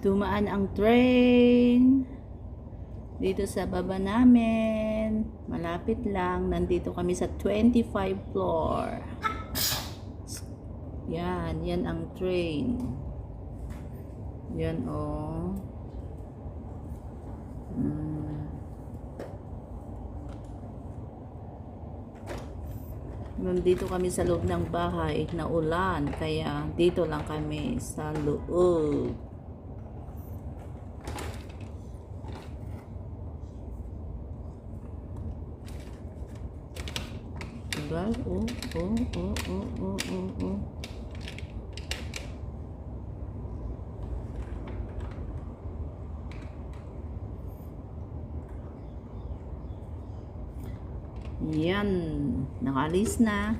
Dumaan ang train dito sa baba namin. Malapit lang. Nandito kami sa 25 floor. Yan ang train. Yan oh. Nandito kami sa loob ng bahay na ulan, kaya dito lang kami sa loob. Diba? Oh. Yan, nakalis na.